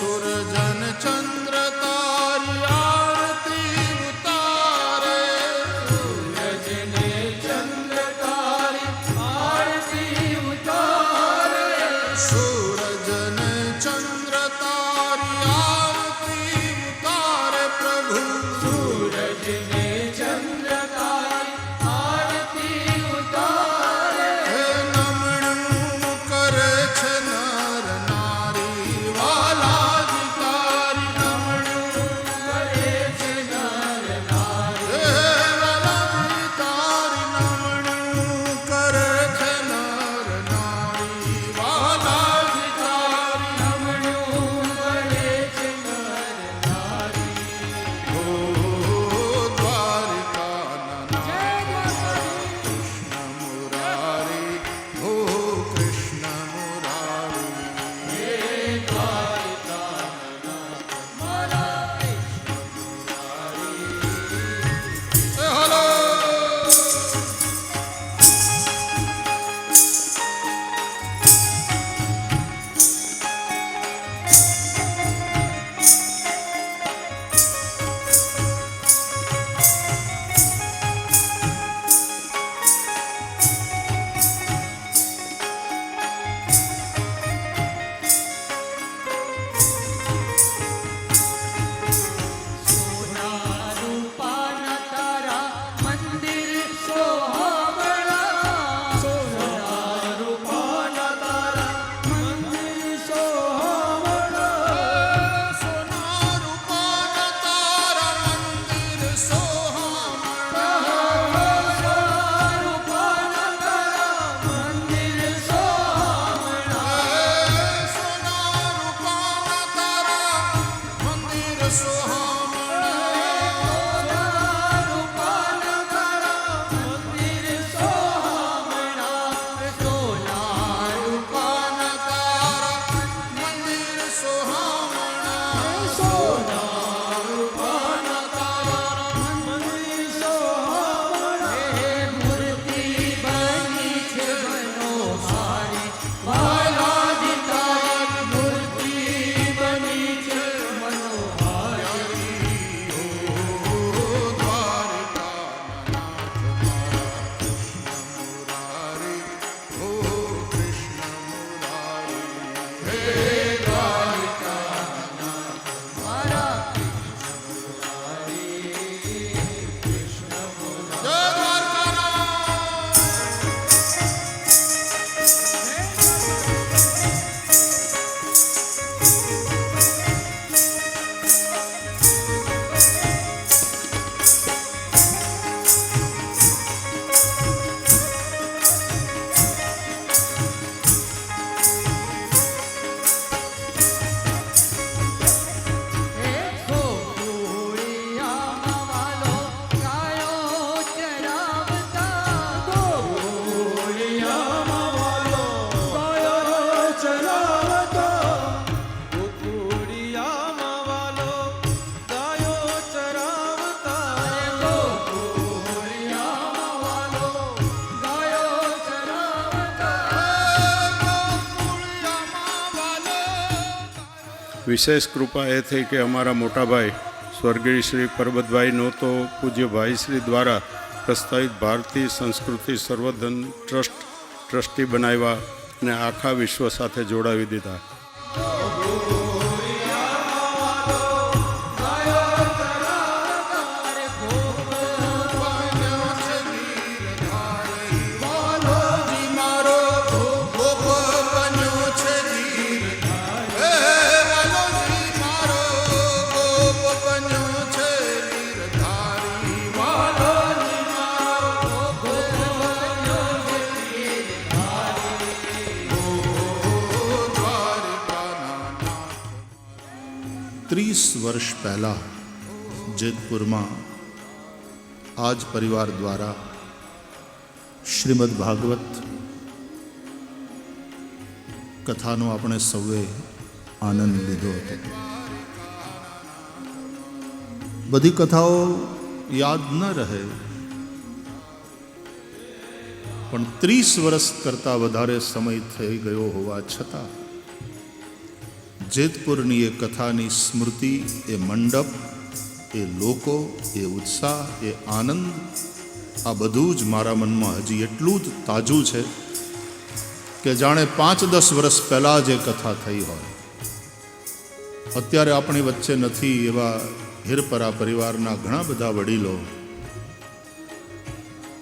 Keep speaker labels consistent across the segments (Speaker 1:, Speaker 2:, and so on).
Speaker 1: સુરજન ચંદ્ર તારી આરતી ઉતારે,
Speaker 2: સૂરજને ચંદ્ર તારી આરતી ઉતારે,
Speaker 1: સૂરજન ચંદ્ર તારી આરતી ઉતારે પ્રભુ,
Speaker 2: સૂરજને ચંદ્ર તારી આરતી ઉતારે,
Speaker 1: હે નમણું કરે છે નર નારી વાલાજી તારી નમણું
Speaker 2: કરે છે નર નારી,
Speaker 1: હે વાલાજી તારી નમણું કરે છે નર નારી વાલાજી તારી
Speaker 2: નમણું કરે છે નર નારી.
Speaker 1: ઓ દ્વારિકાના
Speaker 2: જય દ્વારકાધીશ.
Speaker 1: કૃષ્ણ મુરારી, ઓ કૃષ્ણ મુરારી,
Speaker 2: હે દ્વારકાનાથ મારા કૃષ્ણ મુરારી.
Speaker 1: હે હલો
Speaker 2: સોના રૂપાના તારા મંદિર સોહામણા, સોના રૂપાના તારા મંદિર સોહામણા,
Speaker 1: સોના રૂપાના તારા મંદિર સોહામણા,
Speaker 2: સોના રૂપાના તારા મંદિર સોહામણા,
Speaker 1: સોના રૂપાના તારા મંદિર સોહામણા,
Speaker 2: સોના રૂપાના તારા મંદિર સોહામણા, સોના
Speaker 1: રૂપાના તારા મંદિર સોહામણા,
Speaker 2: સોના રૂપાના તારા મંદિર સોહામણા, હે મૂર્તિ બની છે મનોહારી, બાલાજી તારી મૂર્તિ બની છે મનોહારી.
Speaker 1: ઓ દ્વારિકાના નાથ મારા કૃષ્ણ મુરારી, ઓ કૃષ્ણ મુરારી, હે
Speaker 2: મારા
Speaker 1: જય દ્વારકાનાથ.
Speaker 2: હે ગોકુળિયામાં વાલો ગાયો ચરાવતા, ગોકુળિયામાં વાલો ગાયો ચરાવતા,
Speaker 3: ગોકુળિયામાં વાલો ગાયો ચરાવતા,
Speaker 2: ગોકુળિયામાં વાલો ગાયો ચરાવતા.
Speaker 4: વિશેષ કૃપા એ થઈ કે અમારા મોટાભાઈ સ્વર્ગીય શ્રી પરબતભાઈનો તો પૂજ્ય ભાઈશ્રી દ્વારા પ્રસ્તાવિત ભારતીય સંસ્કૃતિ સર્વધન ટ્રસ્ટી બનાવ્યા અને આખા વિશ્વ સાથે જોડાવી દીધા.
Speaker 1: વાલોજી મારો ગોપ બન્યો છે ધીરધારી, હે વાલોજી મારો ગોપ બન્યો છે ધીરધારી, વાલોજી મારો ગોપ બન્યો છે ધીરધારી, ઓ દ્વારિકાના નાથ.
Speaker 5: 30 વર્ષ પહેલાં જેતપુરમાં આજ પરિવાર દ્વારા શ્રીમદ ભાગવત કથાનો આપણે સૌએ આનંદ લીધો હતો. બધી કથાઓ યાદ ન રહે પણ 30 વર્ષ કરતાં વધારે સમય થઈ ગયો હોવા છતાં જેતપુરની એ કથાની સ્મૃતિ, એ મંડપ, એ લોકો, એ ઉત્સાહ, એ આનંદ, આ બધું જ મારા મનમાં હજી એટલું જ તાજું છે કે જાણે 5-10 વર્ષ પહેલાં જે કથા થઈ હોય. અત્યારે આપણી વચ્ચે નથી એવા હિરપરા પરિવારના ઘણા બધા વડીલો,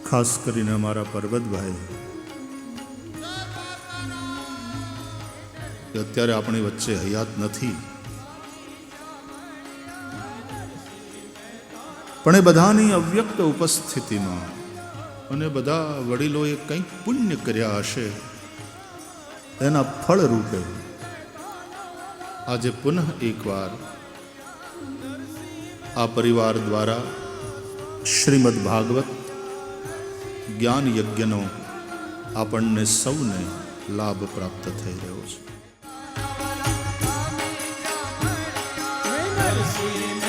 Speaker 5: ખાસ કરીને અમારા પરબતભાઈ, કે અત્યારે આપણી વચ્ચે હયાત નથી, પણ એ બધાની અવ્યક્ત ઉપસ્થિતિમાં અને બધા વડીલોએ કંઈક પુણ્ય કર્યા હશે, એના ફળ રૂપે આજે પુનઃ એકવાર આ પરિવાર દ્વારા શ્રીમદ ભાગવત જ્ઞાન યજ્ઞનો આપણને સૌને લાભ પ્રાપ્ત થઈ રહ્યો છે.
Speaker 2: નરસિંહ